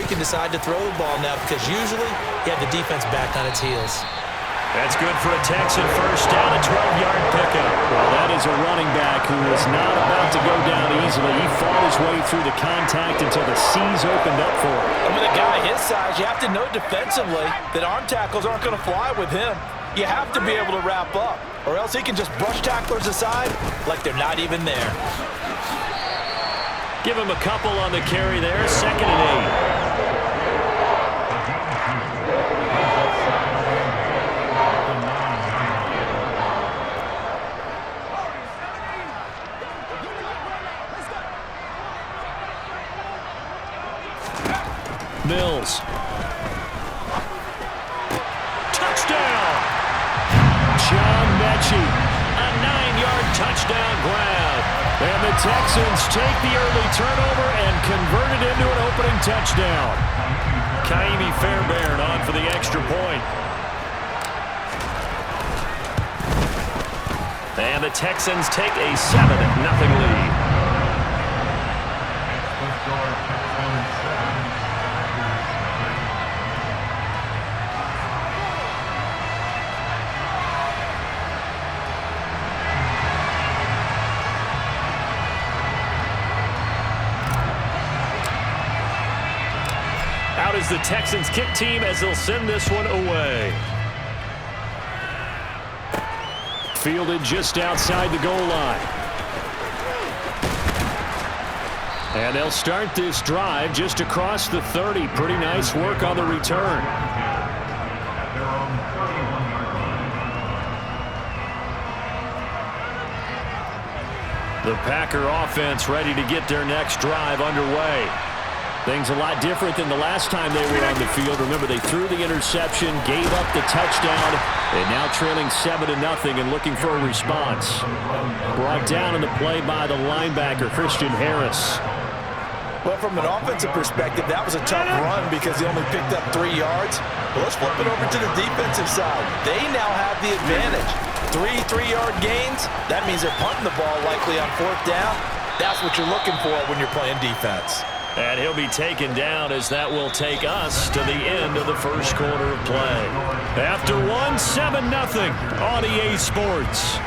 can decide to throw the ball now because usually you have the defense back on its heels. That's good for a Texan first down, a 12-yard pickup. Well, that is a running back who was not about to go down easily. He fought his way through the contact until the C's opened up for him. And with a guy his size, you have to know defensively that arm tackles aren't going to fly with him. You have to be able to wrap up, or else he can just brush tacklers aside like they're not even there. Give him a couple on the carry there, 2nd and 8. Mills. Touchdown! John Mechie. A 9-yard touchdown grab. And the Texans take the early turnover and convert it into an opening touchdown. Kaimi Fairbairn on for the extra point. And the Texans take a 7-0 lead. Out is the Texans kick team as they'll send this one away. Fielded just outside the goal line. And they'll start this drive just across the 30. Pretty nice work on the return. The Packer offense ready to get their next drive underway. Things a lot different than the last time they were on the field. Remember, they threw the interception, gave up the touchdown, and now trailing 7-0 and looking for a response. Brought down in the play by the linebacker, Christian Harris. Well, from an offensive perspective, that was a tough run because they only picked up 3 yards. But let's flip it over to the defensive side. They now have the advantage. 3 3-yard gains. That means they're punting the ball likely on 4th down. That's what you're looking for when you're playing defense. And he'll be taken down as that will take us to the end of the first quarter of play. After one, 7-0 on EA Sports.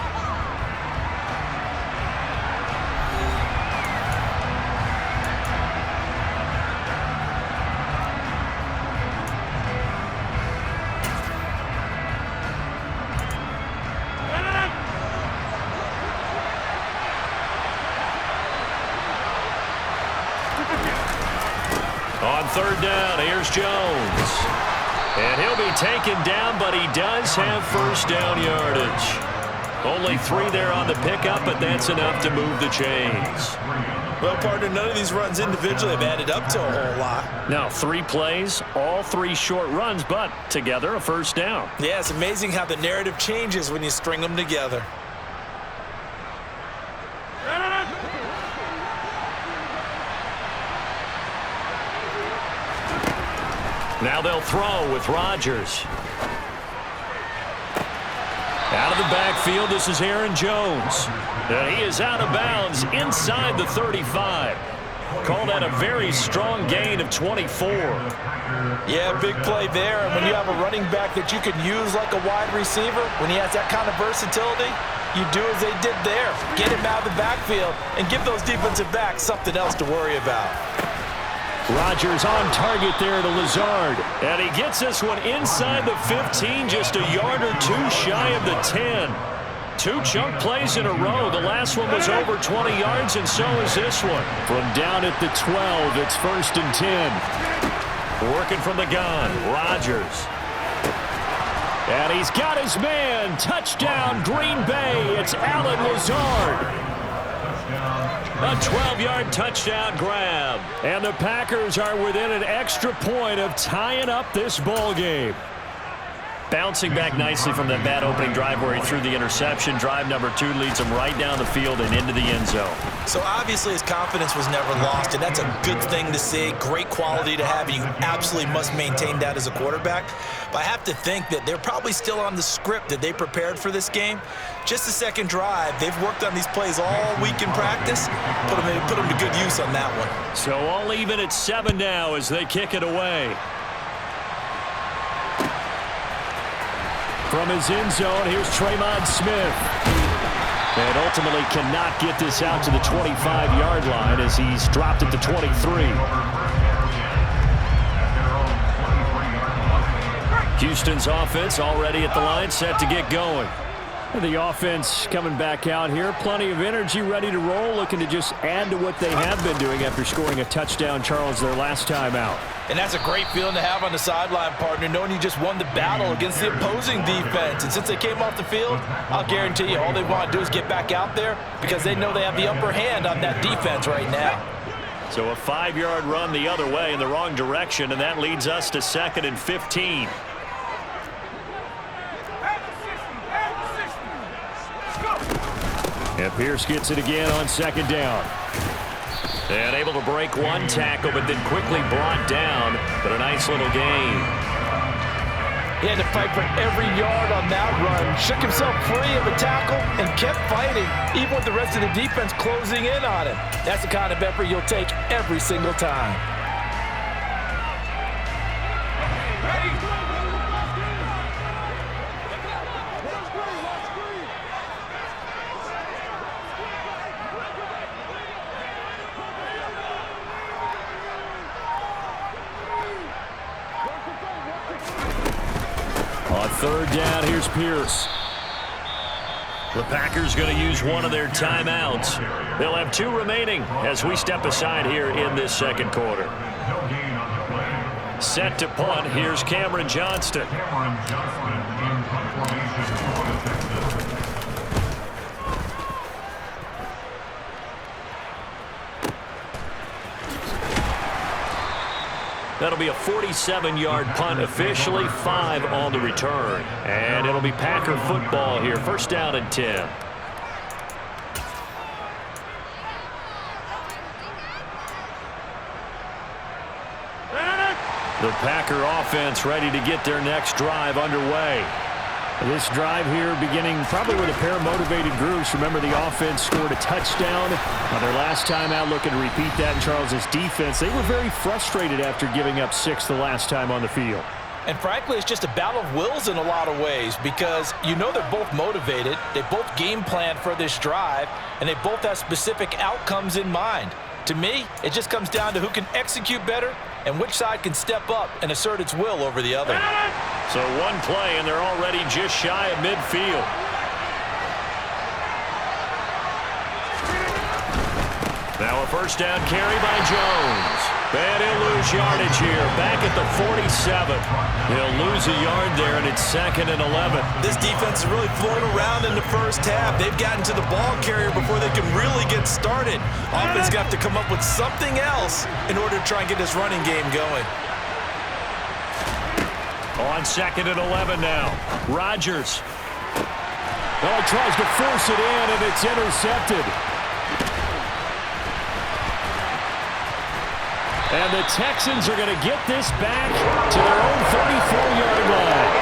On 3rd down, here's Jones. And he'll be taken down, but he does have first down yardage. Only 3 there on the pickup, but that's enough to move the chains. Well, partner, none of these runs individually have added up to a whole lot. Now, 3 plays, all 3 short runs, but together a first down. Yeah, it's amazing how the narrative changes when you string them together. Now they'll throw with Rodgers. Out of the backfield, this is Aaron Jones. And he is out of bounds inside the 35. Call that a very strong gain of 24. Yeah, big play there. And when you have a running back that you can use like a wide receiver, when he has that kind of versatility, you do as they did there. Get him out of the backfield and give those defensive backs something else to worry about. Rodgers on target there to Lazard. And he gets this one inside the 15, just a yard or 2 shy of the 10. 2 chunk plays in a row. The last one was over 20 yards, and so is this one. From down at the 12, it's 1st and 10. Working from the gun, Rodgers. And he's got his man. Touchdown, Green Bay. It's Allen Lazard. A 12-yard touchdown grab. And the Packers are within an extra point of tying up this ball game. Bouncing back nicely from that bad opening drive where he threw the interception. Drive number 2 leads him right down the field and into the end zone. So obviously his confidence was never lost, and that's a good thing to see. Great quality to have, and you absolutely must maintain that as a quarterback. But I have to think that they're probably still on the script that they prepared for this game. Just the second drive, they've worked on these plays all week in practice. Put them to good use on that one. So all even at 7 now as they kick it away. From his end zone, here's Tremon Smith. And ultimately cannot get this out to the 25-yard line as he's dropped at the 23. Houston's offense already at the line, set to get going. The offense coming back out here. Plenty of energy, ready to roll, looking to just add to what they have been doing after scoring a touchdown, Charles, their last time out. And that's a great feeling to have on the sideline, partner, knowing you just won the battle against the opposing defense. And since they came off the field, I'll guarantee you all they want to do is get back out there because they know they have the upper hand on that defense right now. So a 5-yard run the other way in the wrong direction, and that leads us to 2nd and 15. And Pierce gets it again on 2nd down. And able to break one tackle, but then quickly brought down. But a nice little gain. He had to fight for every yard on that run. Shook himself free of a tackle and kept fighting, even with the rest of the defense closing in on him. That's the kind of effort you'll take every single time. On 3rd down, here's Pierce. The Packers going to use one of their timeouts. They'll have 2 remaining as we step aside here in this 2nd quarter. Set to punt, here's Cameron Johnston. That'll be a 47-yard punt, officially 5 on the return. And it'll be Packer football here, 1st down and 10. The Packer offense ready to get their next drive underway. This drive here beginning probably with a pair of motivated groups. Remember, the offense scored a touchdown on their last time out, looking to repeat that in Charles's defense. They were very frustrated after giving up 6 the last time on the field. And frankly, it's just a battle of wills in a lot of ways because you know they're both motivated, they both game plan for this drive, and they both have specific outcomes in mind. To me, it just comes down to who can execute better and which side can step up and assert its will over the other. So one play, and they're already just shy of midfield. Now a 1st down carry by Jones. And he'll lose yardage here, back at the 47. He'll lose a yard there, and it's 2nd and 11. This defense is really floating around in the first half. They've gotten to the ball carrier before they can really get started. Offense got to come up with something else in order to try and get this running game going. On 2nd and 11 now. Rodgers. Oh, he tries to force it in, and it's intercepted. And the Texans are going to get this back to their own 34-yard line.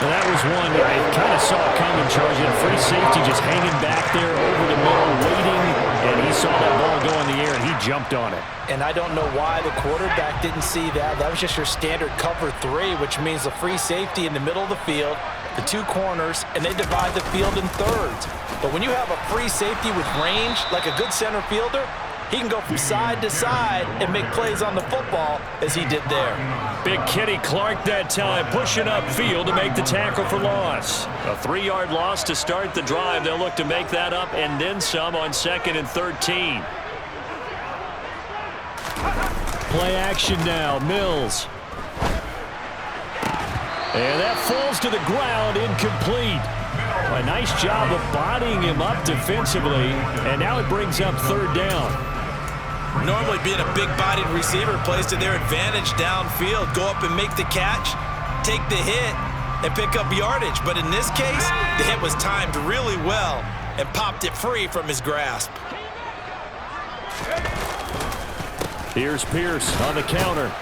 And that was one that I kind of saw coming, Charles. You had free safety just hanging back there over the middle, waiting, and he saw that ball go in the air, and he jumped on it. And I don't know why the quarterback didn't see that. That was just your standard cover 3, which means the free safety in the middle of the field, the 2 corners, and they divide the field in thirds. But when you have a free safety with range, like a good center fielder, he can go from side to side and make plays on the football as he did there. Big Kenny Clark that time, pushing upfield to make the tackle for loss. A 3-yard loss to start the drive. They'll look to make that up and then some on 2nd and 13. Play action now, Mills. And that falls to the ground, incomplete. A nice job of bodying him up defensively, and now it brings up 3rd down. Normally being a big-bodied receiver plays to their advantage downfield. Go up and make the catch, take the hit, and pick up yardage. But in this case, the hit was timed really well and popped it free from his grasp. Here's Pierce on the counter.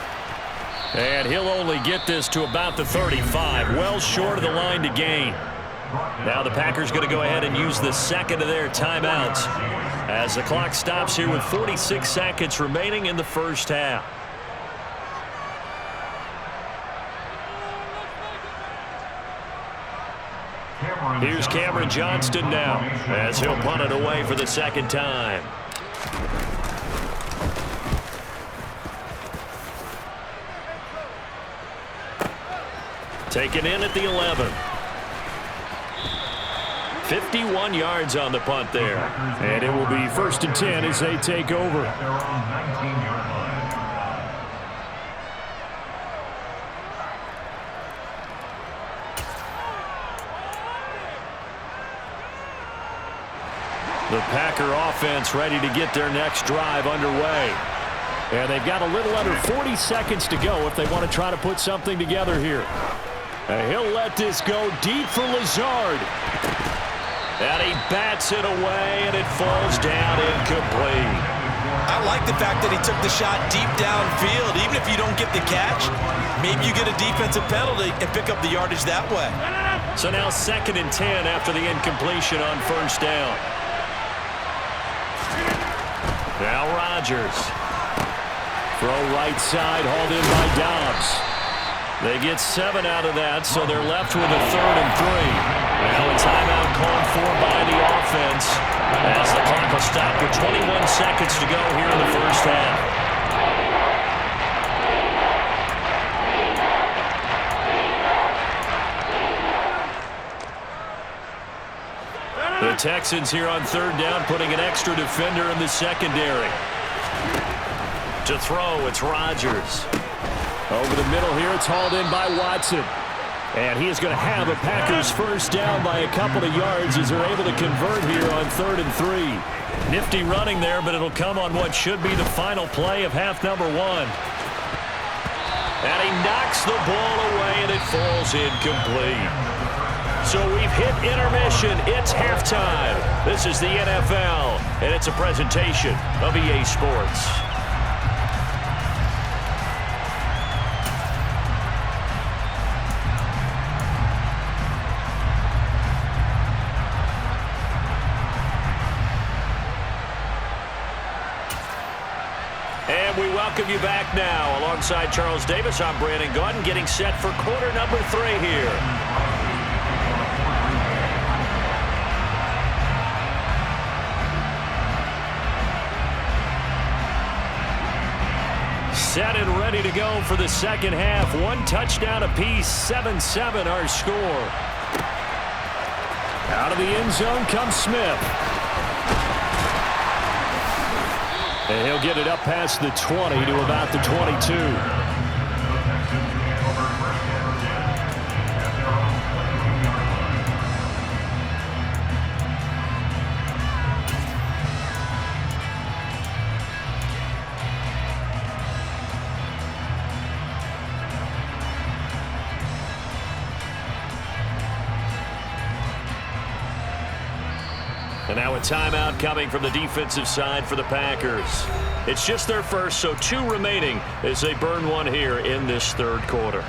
And he'll only get this to about the 35, well short of the line to gain. Now the Packers going to go ahead and use the second of their timeouts as the clock stops here with 46 seconds remaining in the first half. Here's Cameron Johnston now as he'll punt it away for the second time. Taken in at the 11. 51 yards on the punt there. And it will be 1st and 10 as they take over. The Packer offense ready to get their next drive underway. And they've got a little under 40 seconds to go if they want to try to put something together here. And he'll let this go deep for Lazard. And he bats it away, and it falls down incomplete. I like the fact that he took the shot deep downfield. Even if you don't get the catch, maybe you get a defensive penalty and pick up the yardage that way. So now 2nd and 10 after the incompletion on 1st down. Now Rodgers. Throw right side, hauled in by Dobbs. They get 7 out of that, so they're left with a 3rd and 3. Now a timeout called for by the offense as the clock will stop with 21 seconds to go here in the first half. The Texans here on 3rd down, putting an extra defender in the secondary. To throw, it's Rodgers. Over the middle here, it's hauled in by Watson. And he is going to have a Packers first down by a couple of yards as they're able to convert here on 3rd and 3. Nifty running there, but it'll come on what should be the final play of half number 1. And he knocks the ball away, and it falls incomplete. So we've hit intermission. It's halftime. This is the NFL, and it's a presentation of EA Sports. And we welcome you back now. Alongside Charles Davis, I'm Brandon Gaudin, getting set for quarter number 3 here. Set and ready to go for the second half. 1 touchdown apiece, 7-7 our score. Out of the end zone comes Smith. And he'll get it up past the 20 to about the 22. And now a timeout coming from the defensive side for the Packers. It's just their first, so 2 remaining as they burn 1 here in this 3rd quarter.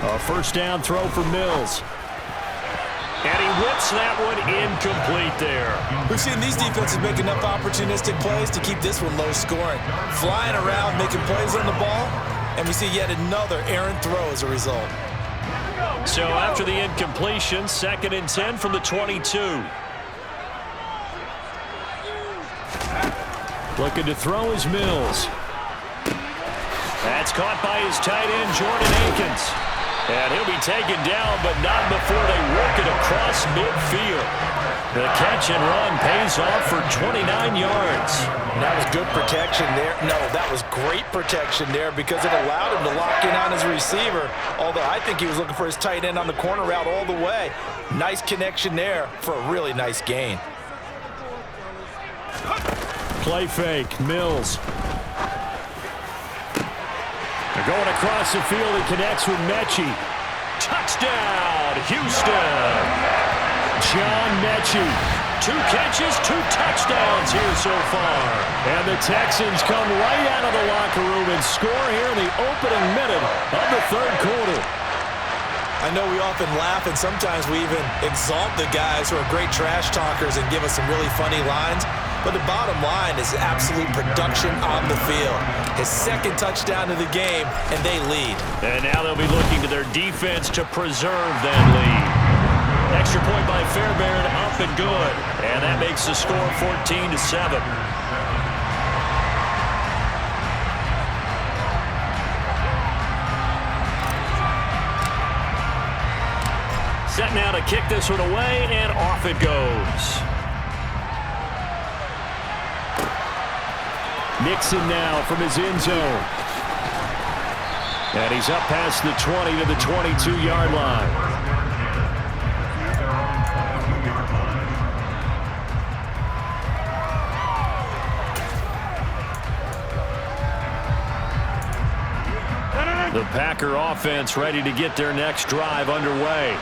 A first down throw for Mills. And he whips that one incomplete there. We've seen these defenses make enough opportunistic plays to keep this one low scoring. Flying around, making plays on the ball, and we see yet another errant throw as a result. So after the incompletion, 2nd and 10 from the 22. Looking to throw is Mills. That's caught by his tight end, Jordan Akins. And he'll be taken down, but not before they work it across midfield. The catch and run pays off for 29 yards. And that was good protection there. No, that was great protection there because it allowed him to lock in on his receiver, although I think he was looking for his tight end on the corner route all the way. Nice connection there for a really nice gain. Play fake, Mills. They're going across the field. He connects with Mechie. Touchdown, Houston. John Mechie. 2 catches, 2 touchdowns here so far. And the Texans come right out of the locker room and score here in the opening minute of the third quarter. I know we often laugh and sometimes we even exalt the guys who are great trash talkers and give us some really funny lines. But the bottom line is absolute production on the field. His second touchdown of the game, and they lead. And now they'll be looking to their defense to preserve that lead. Extra point by Fairbairn, up and good. And that makes the score 14-7. Set now to kick this one away, and off it goes. Nixon now from his end zone. And he's up past the 20 to the 22-yard line. The Packer offense ready to get their next drive underway.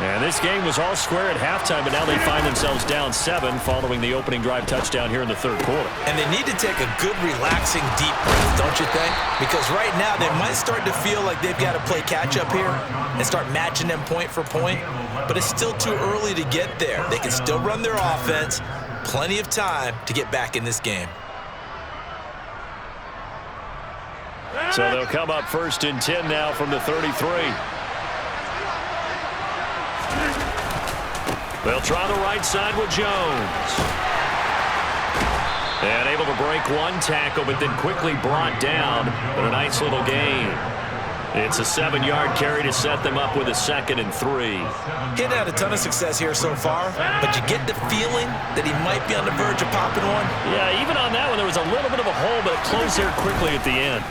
And this game was all square at halftime, but now they find themselves down 7 following the opening drive touchdown here in the third quarter. And they need to take a good, relaxing, deep breath, don't you think? Because right now they might start to feel like they've got to play catch-up here and start matching them point for point. But it's still too early to get there. They can still run their offense. Plenty of time to get back in this game. So they'll come up 1st and 10 now from the 33. They'll try the right side with Jones. And able to break one tackle, but then quickly brought down. But a nice little gain. It's a 7-yard carry to set them up with a 2nd and 3. He had a ton of success here so far, but you get the feeling that he might be on the verge of popping one. Yeah, even on that one, there was a little bit of a hole, but it closed there quickly at the end.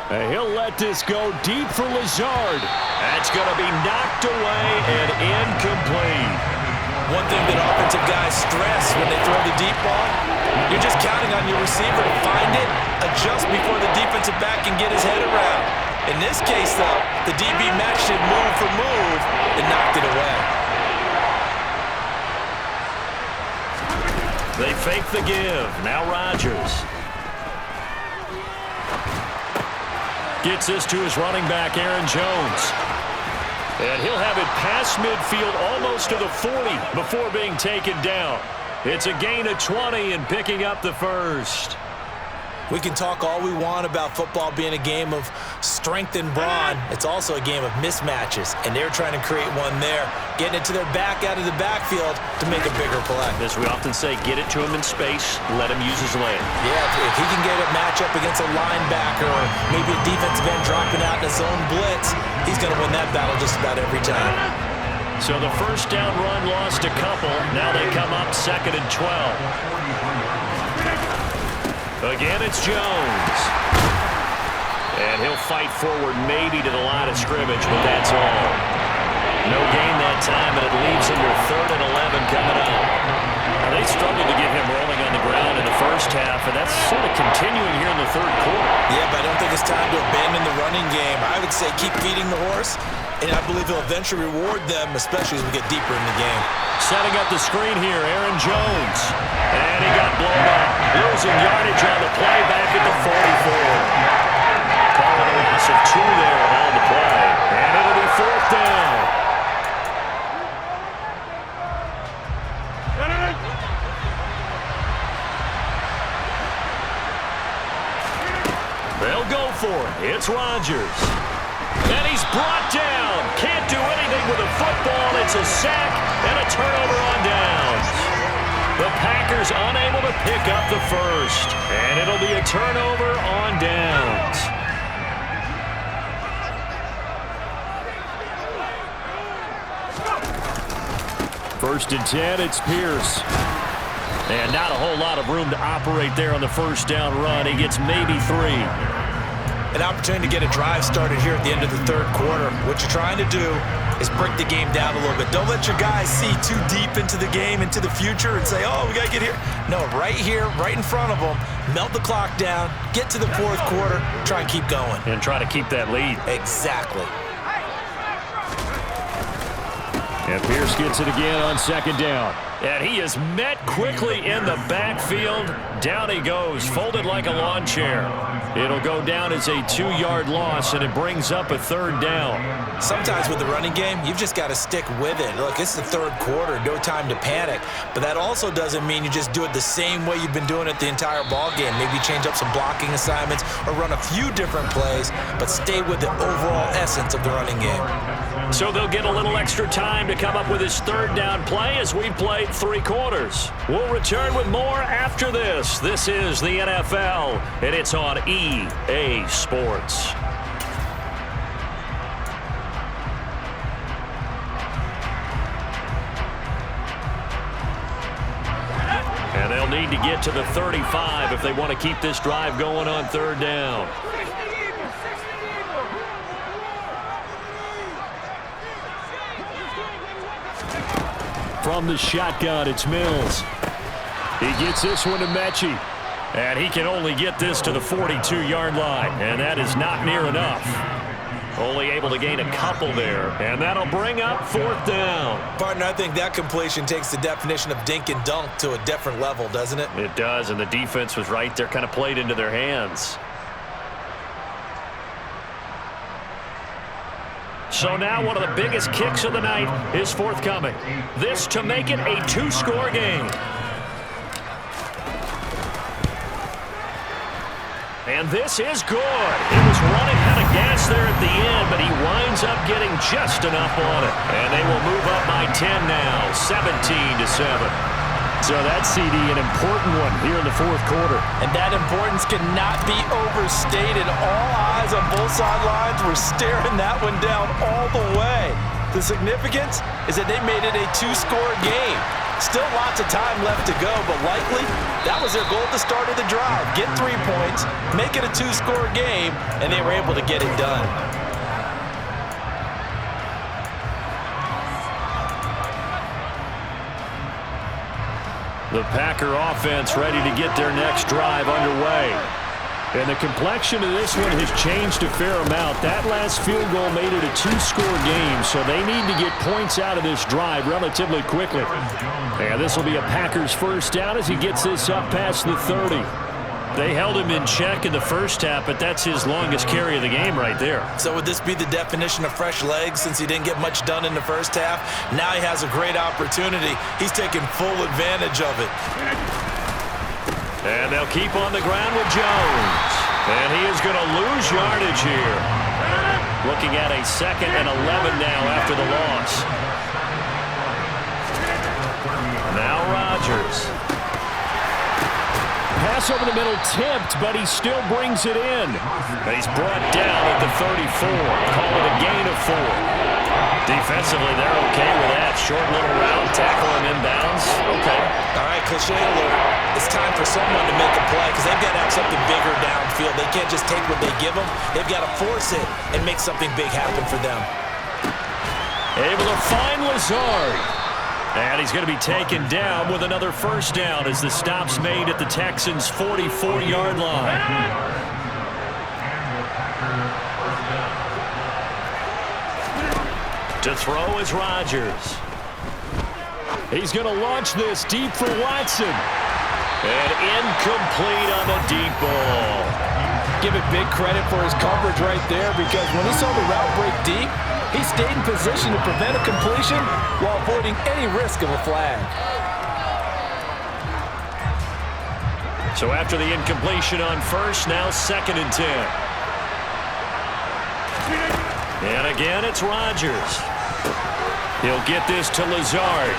And he'll let this go deep for Lazard. That's going to be knocked away and incomplete. One thing that offensive guys stress when they throw the deep ball, you're just counting on your receiver to find it, adjust before the defensive back can get his head around. In this case, though, the DB matched it move for move and knocked it away. They fake the give. Now Rodgers. Gets this to his running back, Aaron Jones. And he'll have it past midfield almost to the 40 before being taken down. It's a gain of 20 and picking up the first. We can talk all we want about football being a game of strength and brawn. It's also a game of mismatches, and they're trying to create one there, getting it to their back out of the backfield to make a bigger play. As we often say, get it to him in space, let him use his leg. Yeah, if he can get a matchup against a linebacker or maybe a defensive end dropping out in a zone blitz, he's going to win that battle just about every time. So the first down run lost a couple. Now they come up 2nd and 12. Again, it's Jones. And he'll fight forward maybe to the line of scrimmage, but that's all. No gain that time, and it leaves him their 3rd and 11 coming up. Now, they struggled to get him rolling on the ground in the first half, and that's sort of continuing here in the third quarter. Yeah, but I don't think it's time to abandon the running game. I would say keep feeding the horse, and I believe he'll eventually reward them, especially as we get deeper in the game. Setting up the screen here, Aaron Jones. And he got blown up. Losing yardage on the play back at the 44. Calling a loss of 2 there on the play. And it'll be 4th down. They'll go for it. It's Rodgers. And he's brought down. Can't do anything with a football. It's a sack and a turnover on downs. The Packers unable to pick up the first. And it'll be a turnover on downs. First and 10, it's Pierce. And not a whole lot of room to operate there on the first down run. He gets maybe 3. An opportunity to get a drive started here at the end of the third quarter. What you're trying to do is break the game down a little bit. Don't let your guys see too deep into the game, into the future, and say, oh, we got to get here. No, right here, right in front of them, melt the clock down, get to the fourth quarter, try and keep going. And try to keep that lead. Exactly. And Pierce gets it again on second down. And he is met quickly in the backfield. Down he goes, folded like a lawn chair. It'll go down as a 2-yard loss, and it brings up a third down. Sometimes with the running game, you've just got to stick with it. Look, it's the third quarter, no time to panic. But that also doesn't mean you just do it the same way you've been doing it the entire ball game. Maybe change up some blocking assignments or run a few different plays, but stay with the overall essence of the running game. So they'll get a little extra time to come up with his third down play as we played 3 quarters. We'll return with more after this. This is the NFL, and it's on EA Sports. And they'll need to get to the 35 if they want to keep this drive going on third down. From the shotgun, it's Mills. He gets this one to Mechie. And he can only get this to the 42-yard line. And that is not near enough. Only able to gain a couple there. And that'll bring up fourth down. Partner, I think that completion takes the definition of dink and dunk to a different level, doesn't it? It does, and the defense was right there, kind of played into their hands. So now one of the biggest kicks of the night is forthcoming. This to make it a 2-score game. And this is good. He was running out of gas there at the end, but he winds up getting just enough on it. And they will move up by 10 now, 17-7. So that CD, an important one here in the fourth quarter. And that importance cannot be overstated. All eyes on both sidelines were staring that one down all the way. The significance is that they made it a 2-score game. Still lots of time left to go, but likely that was their goal at the start of the drive. Get 3 points, make it a 2-score game, and they were able to get it done. The Packer offense ready to get their next drive underway. And the complexion of this one has changed a fair amount. That last field goal made it a 2-score game, so they need to get points out of this drive relatively quickly. And this will be a Packers first down as he gets this up past the 30. They held him in check in the first half, but that's his longest carry of the game right there. So would this be the definition of fresh legs since he didn't get much done in the first half? Now he has a great opportunity. He's taking full advantage of it. And they'll keep on the ground with Jones. And he is going to lose yardage here. Looking at a 2nd and 11 now after the loss. Now Rodgers. Pass over the middle tipped, but he still brings it in. He's brought down at the 34. Call it a gain of 4. Defensively, they're okay with that. Short little route, tackle and inbounds. Okay. All right, cliche alert. It's time for someone to make a play because they've got to have something bigger downfield. They can't just take what they give them. They've got to force it and make something big happen for them. Able to find Lazard. And he's going to be taken down with another first down as the stop's made at the Texans' 44-yard line. To throw is Rodgers. He's going to launch this deep for Watson. And incomplete on the deep ball. Give it big credit for his coverage right there because when he saw the route break deep, he stayed in position to prevent a completion while avoiding any risk of a flag. So after the incompletion on first, now 2nd and 10. And again, it's Rodgers. He'll get this to Lazard.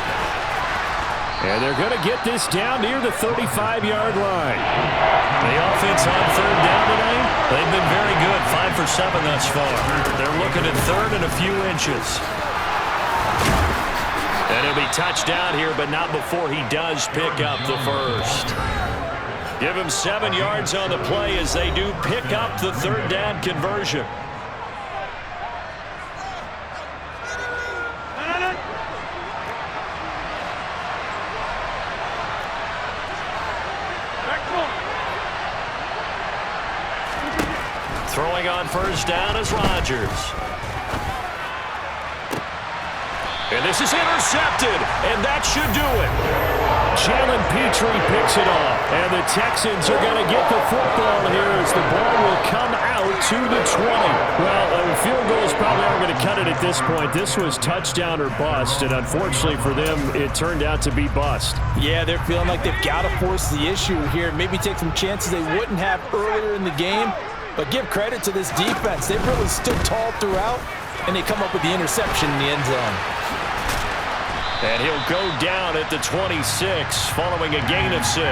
And they're going to get this down near the 35-yard line. The offense on third down tonight, they've been very good, 5 for 7 thus far. They're looking at third and a few inches. And he'll be touched down here, but not before he does pick up the first. Give him 7 yards on the play as they do pick up the third down conversion. Throwing on first down is Rodgers. And this is intercepted, and that should do it. Jalen Petrie picks it off, and the Texans are going to get the football here as the ball will come out to the 20. Well, the field goals probably aren't going to cut it at this point. This was touchdown or bust, and unfortunately for them, it turned out to be bust. Yeah, they're feeling like they've got to force the issue here, maybe take some chances they wouldn't have earlier in the game. But give credit to this defense. They've really stood tall throughout, and they come up with the interception in the end zone. And he'll go down at the 26 following a gain of 6.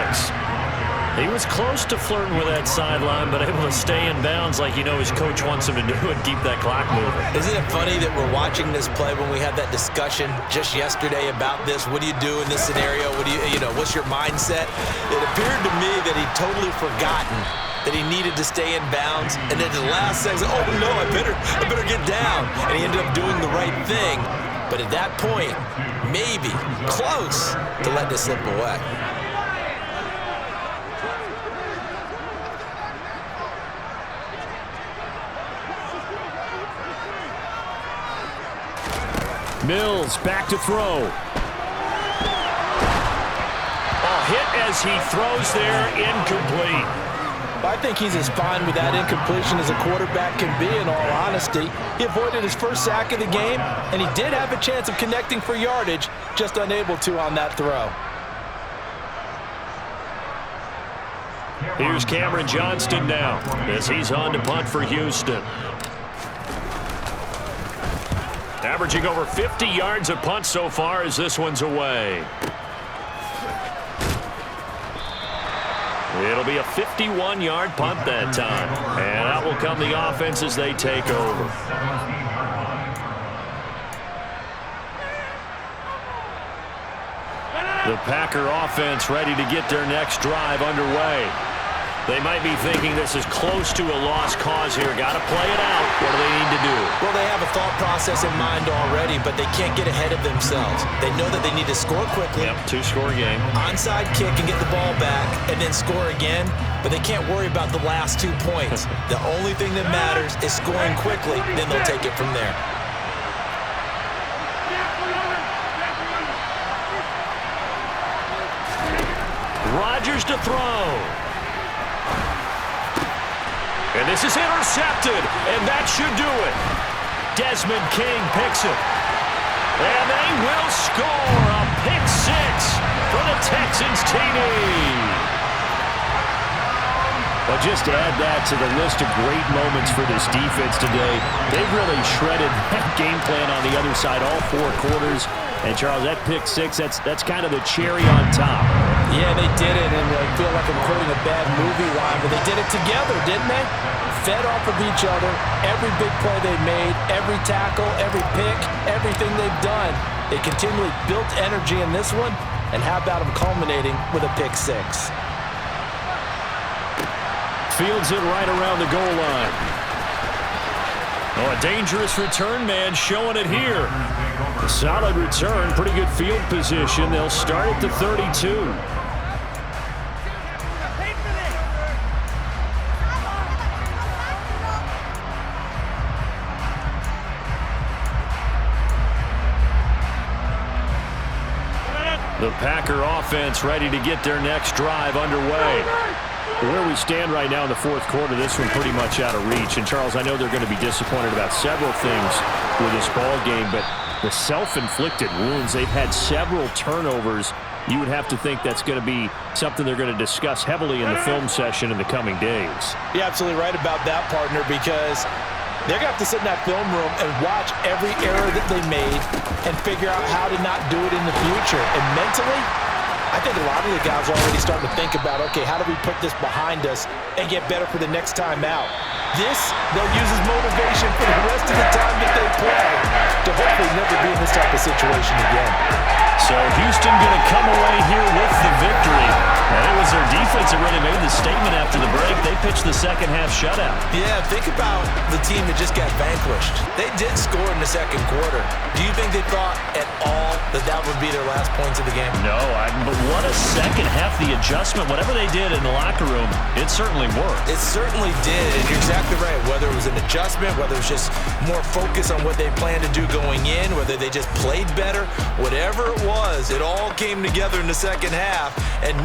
He was close to flirting with that sideline, but able to stay in bounds like his coach wants him to do and keep that clock moving. Isn't it funny that we're watching this play when we had that discussion just yesterday about this? What do you do in this scenario? What do what's your mindset? It appeared to me that he'd totally forgotten that he needed to stay in bounds, and then the last second, oh no, I better get down. And he ended up doing the right thing. But at that point, maybe close to letting it slip away. Mills back to throw. A hit as he throws there, incomplete. I think he's as fine with that incompletion as a quarterback can be, in all honesty. He avoided his first sack of the game, and he did have a chance of connecting for yardage, just unable to on that throw. Here's Cameron Johnston now as he's on to punt for Houston. Averaging over 50 yards a punt so far as this one's away. It'll be a 51-yard punt that time. And out will come the offense as they take over. The Packer offense ready to get their next drive underway. They might be thinking this is close to a lost cause here. Got to play it out. What do they need to do? Well, they have a thought process in mind already, but they can't get ahead of themselves. They know that they need to score quickly. Yep, 2-score game. Onside kick and get the ball back and then score again, but they can't worry about the last 2 points. The only thing that matters is scoring quickly, then they'll take it from there. Rodgers to throw. And this is intercepted, and that should do it. Desmond King picks it. And they will score a pick 6 for the Texans TD. Well, just to add that to the list of great moments for this defense today, they've really shredded that game plan on the other side all 4 quarters. And, Charles, that pick 6, that's kind of the cherry on top. Yeah, they did it, and I feel like I'm quoting a bad movie line, but they did it together, didn't they? Fed off of each other, every big play they made, every tackle, every pick, everything they've done. They continually built energy in this one, and how about them culminating with a pick 6? Fields it right around the goal line. Oh, a dangerous return man showing it here. A solid return, pretty good field position. They'll start at the 32. The Packer offense ready to get their next drive underway. Where we stand right now in the 4th quarter, this one pretty much out of reach. And, Charles, I know they're going to be disappointed about several things with this ball game, but the self-inflicted wounds, they've had several turnovers. You would have to think that's going to be something they're going to discuss heavily in the film session in the coming days. You're absolutely right about that, partner, because they're going to have to sit in that film room and watch every error that they made and figure out how to not do it in the future. And mentally, I I think a lot of the guys are already starting to think about, okay, how do we put this behind us and get better for the next time out? This, they'll use as motivation for the rest of the time that they play to hopefully never be in this type of situation again. So Houston going to come away here with the victory. And it was their defense that really made the statement after the break. They pitched the second half shutout. Yeah, think about the team that just got vanquished. They did score in the second quarter. Do you think they thought at all that that would be their last points of the game? No, but what a second half. The adjustment, whatever they did in the locker room, it certainly worked. It certainly did, and you're exactly right. Whether it was an adjustment, whether it was just more focus on what they planned to do going in, whether they just played better, whatever it was, it all came together in the second half. And